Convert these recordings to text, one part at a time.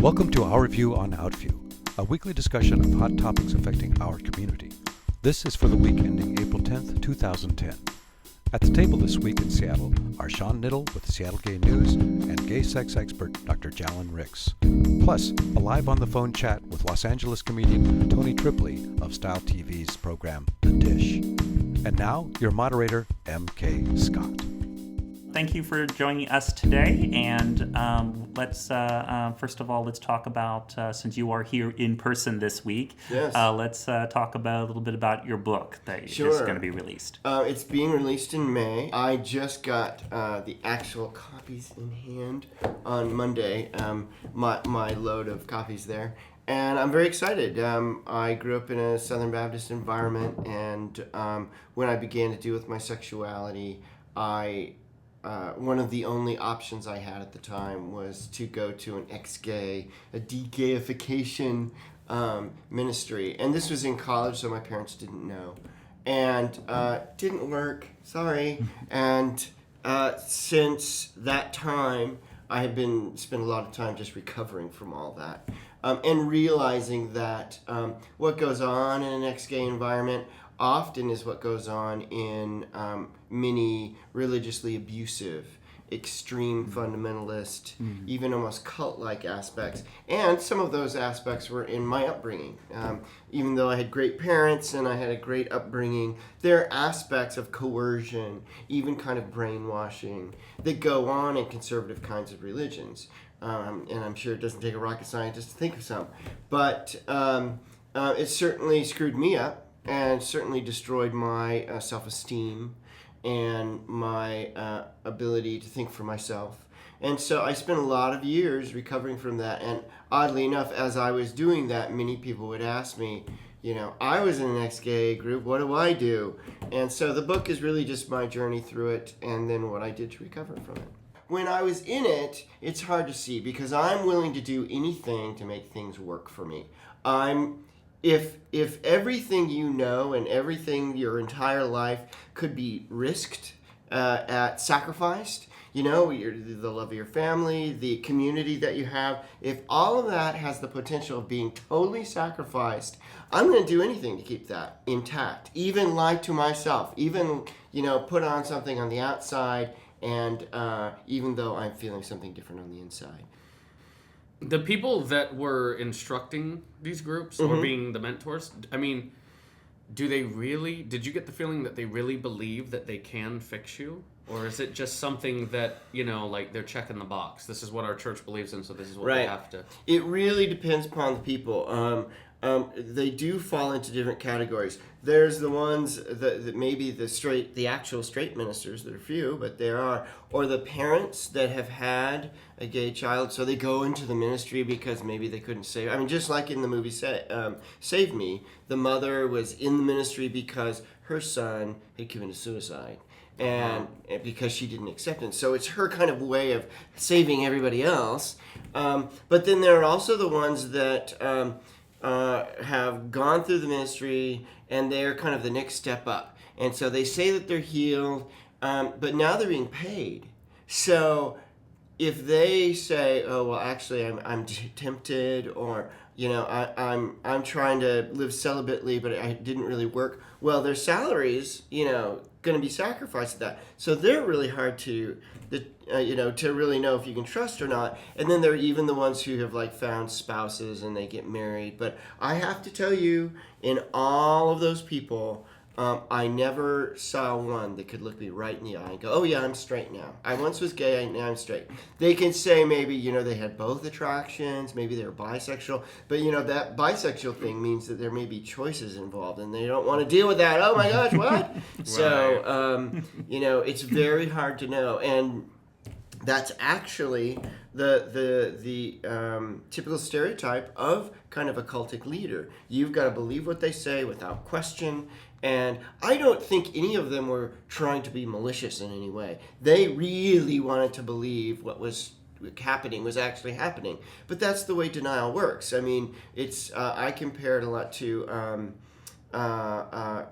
Welcome to Our View on Outview, a weekly discussion of hot topics affecting our community. This is for the week ending April 10th, 2010. At the table this week in Seattle are Sean Niddle with Seattle Gay News and gay sex expert Dr. Jalen Ricks. Plus, a live on-the-phone chat with Los Angeles comedian Tony Tripoli of Style TV's program The Dish. And now, your moderator, M.K. Scott. Thank you for joining us today, and let's first of all, let's talk about, since you are here in person this week, yes. Let's talk about a little bit about your book that is going to be released. It's being released in May. I just got the actual copies in hand on Monday, my load of copies there. And I'm very excited. I grew up in a Southern Baptist environment, and when I began to deal with my sexuality, one of the only options I had at the time was to go to an ex-gay, a de-gayification ministry. And this was in college, so my parents didn't know. And didn't work, sorry. And since that time, I have spent a lot of time just recovering from all that. And realizing that what goes on in an ex-gay environment often is what goes on in many religiously abusive, extreme fundamentalist, even almost cult-like aspects. And some of those aspects were in my upbringing. Even though I had great parents and I had a great upbringing, there are aspects of coercion, even kind of brainwashing, that go on in conservative kinds of religions. And I'm sure it doesn't take a rocket scientist to think of some. But it certainly screwed me up, and certainly destroyed my self-esteem and my ability to think for myself. And so I spent a lot of years recovering from that. And oddly enough, as I was doing that, many people would ask me, I was in an ex-gay group, what do I do? And so the book is really just my journey through it and then what I did to recover from it. When I was in it, it's hard to see because I'm willing to do anything to make things work for me. If everything you know and everything your entire life could be risked, sacrificed, the love of your family, the community that you have, if all of that has the potential of being totally sacrificed, I'm going to do anything to keep that intact. Even lie to myself, even, put on something on the outside, and even though I'm feeling something different on the inside. The people that were instructing these groups or being the mentors, did you get the feeling that they really believe that they can fix you? Or is it just something that, they're checking the box? This is what our church believes in, so this is what we have to... It really depends upon the people. They do fall into different categories. There's the ones that maybe the actual straight ministers, that are few, but there are, or the parents that have had a gay child, so they go into the ministry because maybe they couldn't save. Just like in the movie Save Me, the mother was in the ministry because her son had committed suicide. And because she didn't accept it. So it's her kind of way of saving everybody else. But then there are also the ones that have gone through the ministry and they're kind of the next step up. And so they say that they're healed, but now they're being paid. So if they say, oh, well, actually, I'm tempted, or, I'm trying to live celibately, but it didn't really work. Well, their salaries, going to be sacrificed to that. So they're really hard to really know if you can trust or not. And then there are even the ones who have found spouses and they get married. But I have to tell you, in all of those people, I never saw one that could look me right in the eye and go, oh yeah, I'm straight now. I once was gay, now I'm straight. They can say maybe, they had both attractions, maybe they were bisexual, but that bisexual thing means that there may be choices involved and they don't want to deal with that. Oh my gosh, what? Right. So, it's very hard to know. And that's actually the typical stereotype of kind of a cultic leader. You've got to believe what they say without question. And I don't think any of them were trying to be malicious in any way. They really wanted to believe what was happening was actually happening. But that's the way denial works. It's I compare it a lot to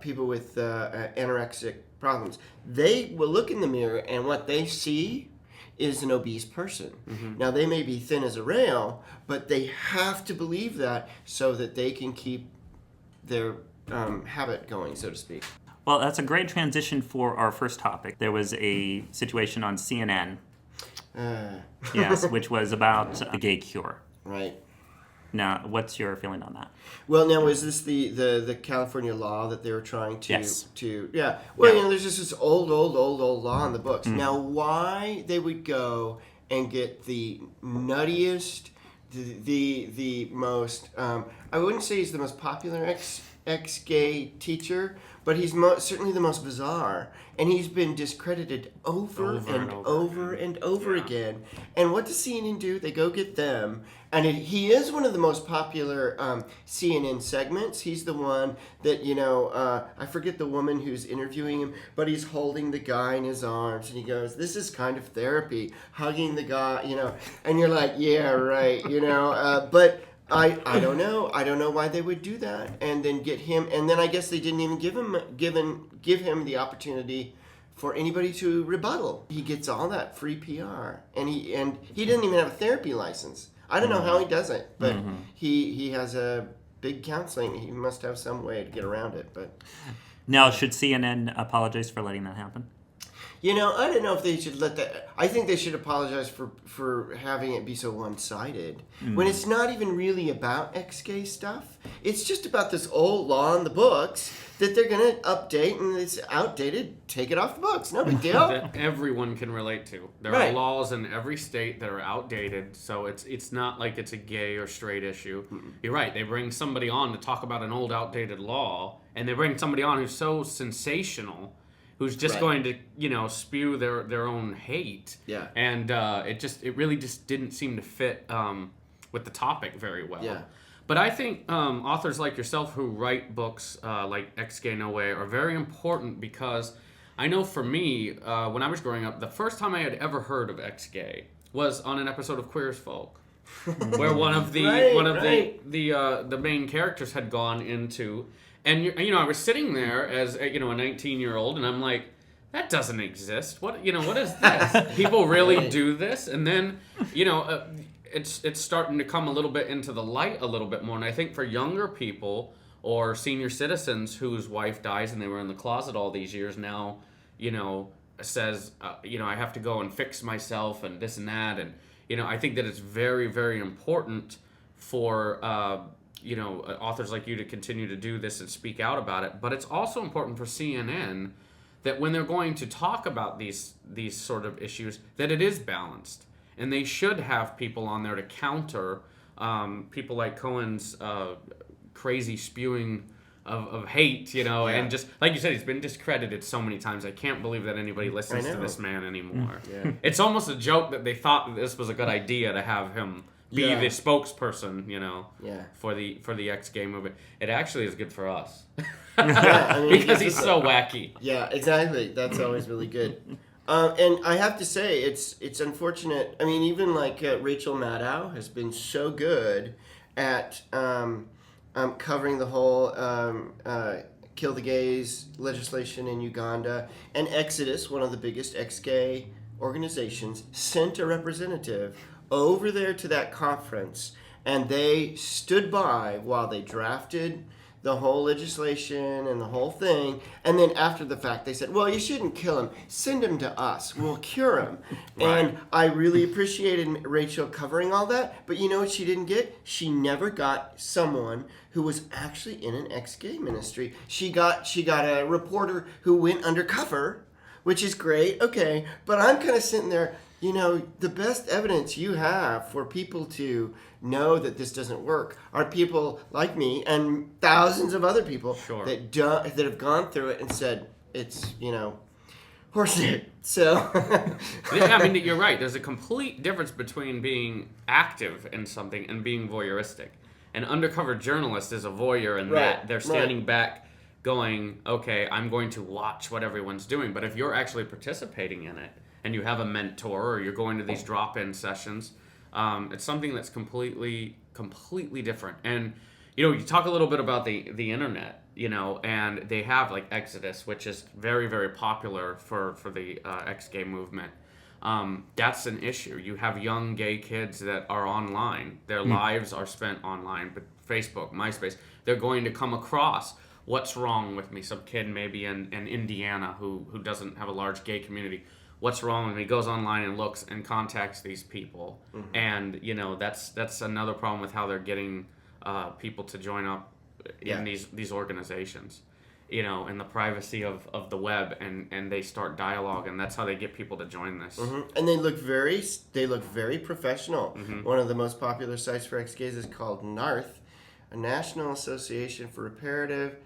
people with anorexic problems. They will look in the mirror and what they see is an obese person. Now, they may be thin as a rail, but they have to believe that so that they can keep their habit going, so to speak. Well, that's a great transition for our first topic. There was a situation on CNN, yes, which was about the gay cure. Right. Now, what's your feeling on that? Well, now, is this the California law that they were trying to... Yes. Yeah. Well, Yeah. there's just this old law in the books. Now, why they would go and get the nuttiest, the most... I wouldn't say he's the most popular ex-gay teacher, but he's certainly the most bizarre. And he's been discredited over and over again. And what does CNN do? They go get them. And he is one of the most popular CNN segments. He's the one that, I forget the woman who's interviewing him, but he's holding the guy in his arms. And he goes, this is kind of therapy, hugging the guy, And you're like, yeah, right, But I don't know. I don't know why they would do that and then get him. And then I guess they didn't even give him the opportunity for anybody to rebuttal. He gets all that free PR, and he didn't even have a therapy license. I don't know how he does it, but he has a big counseling. He must have some way to get around it. But Now, should CNN apologize for letting that happen? I don't know if they should let that. I think they should apologize for having it be so one-sided. When it's not even really about ex-gay stuff. It's just about this old law in the books that they're going to update, and it's outdated. Take it off the books. No big deal. That everyone can relate to. There Right. are laws in every state that are outdated, so it's not like it's a gay or straight issue. You're right. They bring somebody on to talk about an old, outdated law, and they bring somebody on who's so sensational, who's just Right. going to, spew their own hate. Yeah. And it really just didn't seem to fit with the topic very well. Yeah. But I think authors like yourself who write books like Ex-Gay No Way are very important because I know for me, when I was growing up, the first time I had ever heard of ex-gay was on an episode of Queer as Folk, where one of the the main characters had gone into, and I was sitting there as a 19-year-old, and I'm like, that doesn't exist. What is this? People really do this, and then it's starting to come a little bit into the light a little bit more. And I think for younger people or senior citizens whose wife dies and they were in the closet all these years now, says, I have to go and fix myself and this and that. And, I think that it's very, very important for, authors like you to continue to do this and speak out about it. But it's also important for CNN that when they're going to talk about these sort of issues, that it is balanced. And they should have people on there to counter people like Cohen's crazy spewing of hate, and just, like you said, he's been discredited so many times. I can't believe that anybody listens to this man anymore. Yeah. It's almost a joke that they thought that this was a good idea to have him be Yeah. the spokesperson, Yeah. for the ex-gay movement. It actually is good for us. Yeah, I mean, because he's so wacky. Yeah, exactly. That's always really good. And I have to say, it's unfortunate. I mean, even like Rachel Maddow has been so good at covering the whole Kill the Gays legislation in Uganda. And Exodus, one of the biggest ex-gay organizations, sent a representative over there to that conference. And they stood by while they drafted the whole legislation and the whole thing, and then after the fact they said, well, you shouldn't kill him, send him to us, we'll cure him. Right. And I really appreciated Rachel covering all that, but you know what she didn't get? She never got someone who was actually in an ex-gay ministry. She got a reporter who went undercover, which is great, okay, but I'm kind of sitting there, the best evidence you have for people to know that this doesn't work are people like me and thousands of other people Sure. that have gone through it and said it's horseshit. So Yeah, I mean, you're right. There's a complete difference between being active in something and being voyeuristic. An undercover journalist is a voyeur in Right, that they're standing right. back going, okay, I'm going to watch what everyone's doing. But if you're actually participating in it and you have a mentor or you're going to these drop-in sessions, it's something that's completely different. And, you talk a little bit about the internet, and they have like Exodus, which is very, very popular for the ex-gay movement. that's an issue. You have young gay kids that are online. Their lives are spent online, but Facebook, MySpace, they're going to come across what's wrong with me. Some kid maybe in Indiana who doesn't have a large gay community. What's wrong with me? Goes online and looks and contacts these people. And, that's another problem with how they're getting people to join up in these organizations. In the privacy of the web, and they start dialogue, and that's how they get people to join this. And they look very professional. One of the most popular sites for ex-gays is called NARTH, a National Association for Reparative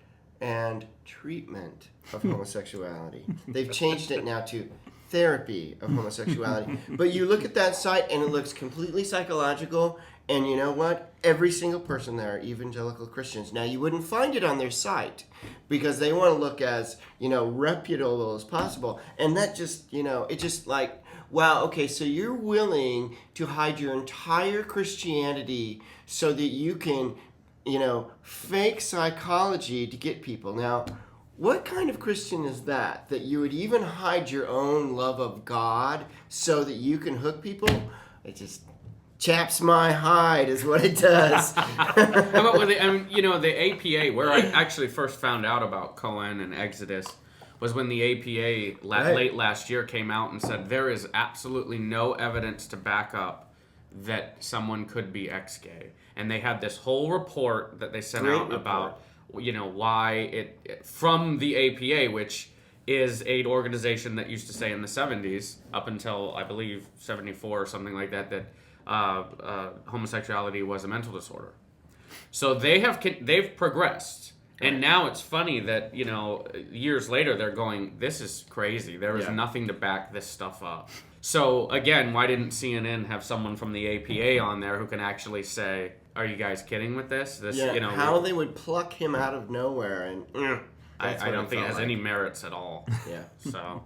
and Treatment of Homosexuality. They've changed it now to Therapy of Homosexuality. But you look at that site and it looks completely psychological, and you know what? Every single person there are evangelical Christians. Now, you wouldn't find it on their site because they want to look as, reputable as possible. And that just, it's just like, wow, okay, so you're willing to hide your entire Christianity so that you can, fake psychology to get people. Now, what kind of Christian is that? That you would even hide your own love of God so that you can hook people? It just chaps my hide is what it does. How about with the APA, where I actually first found out about Cohen and Exodus was when the APA late last year came out and said there is absolutely no evidence to back up that someone could be ex-gay. And they had this whole report that they sent out about why it from the APA, which is an organization that used to say in the 70s up until I believe 74 or something like that homosexuality was a mental disorder. So they've progressed, and now it's funny that years later they're going, this is crazy. There is nothing to back this stuff up. So again, why didn't CNN have someone from the APA on there who can actually say, are you guys kidding with this? How they would pluck him out of nowhere, and I don't think it has any merits at all. Yeah. So.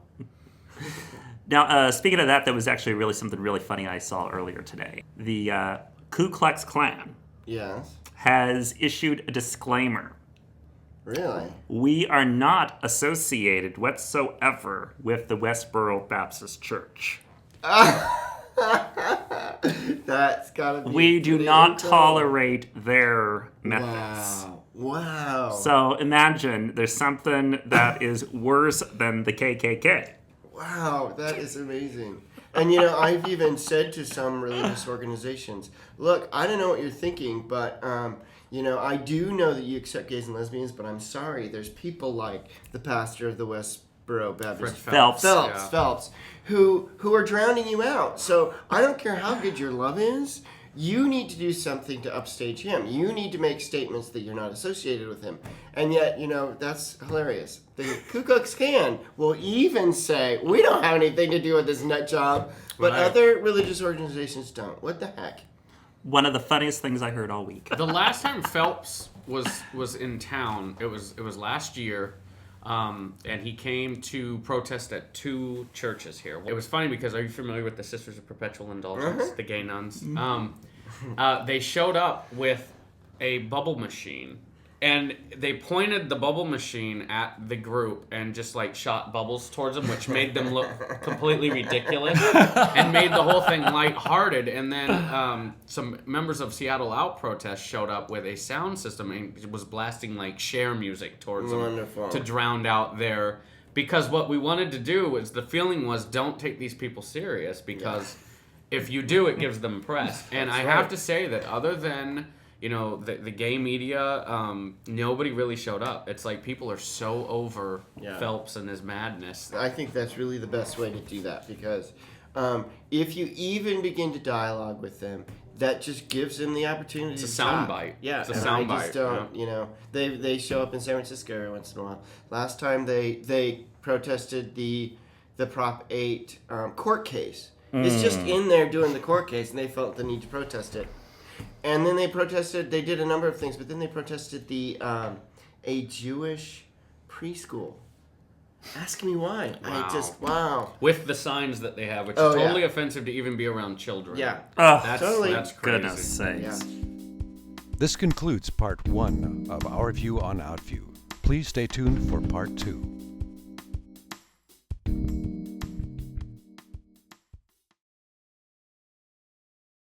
Now, speaking of that, was actually something really funny I saw earlier today. The Ku Klux Klan has issued a disclaimer. Really? We are not associated whatsoever with the Westboro Baptist Church. That's gotta be. We do not tolerate their methods. Wow. So imagine there's something that is worse than the KKK. Wow, that is amazing. And I've even said to some religious organizations, look, I don't know what you're thinking, but I do know that you accept gays and lesbians, but I'm sorry, there's people like the pastor of the Westboro Baptist Phelps, who are drowning you out. So I don't care how good your love is. You need to do something to upstage him. You need to make statements that you're not associated with him. And yet, that's hilarious. The Ku Klux Klan will even say, we don't have anything to do with this nut job, but other religious organizations don't. What the heck? One of the funniest things I heard all week. The last time Phelps was in town, it was last year, and he came to protest at 2 churches here. It was funny because, are you familiar with the Sisters of Perpetual Indulgence, the gay nuns? They showed up with a bubble machine, and they pointed the bubble machine at the group and just shot bubbles towards them, which made them look completely ridiculous and made the whole thing lighthearted. And then some members of Seattle Out Protest showed up with a sound system and was blasting Cher music towards them to drown out their. Because what we wanted to do was, the feeling was, don't take these people serious, because if you do, it gives them press. And I have to say that other than the gay media, nobody really showed up. It's like people are so over Phelps and his madness. I think that's really the best way to do that, because if you even begin to dialogue with them, that just gives them the opportunity to talk. Soundbite. Yeah, it's a soundbite. I just don't, they show up in San Francisco every once in a while. Last time they protested the Prop 8 court case. It's just in there doing the court case, and they felt the need to protest it. And then they did a number of things, but then they protested a Jewish preschool. Ask me why. Wow. With the signs that they have, which is totally offensive to even be around children. Yeah. That's crazy. Goodness sakes. Yeah. This concludes part 1 of our view on Outview. Please stay tuned for part 2.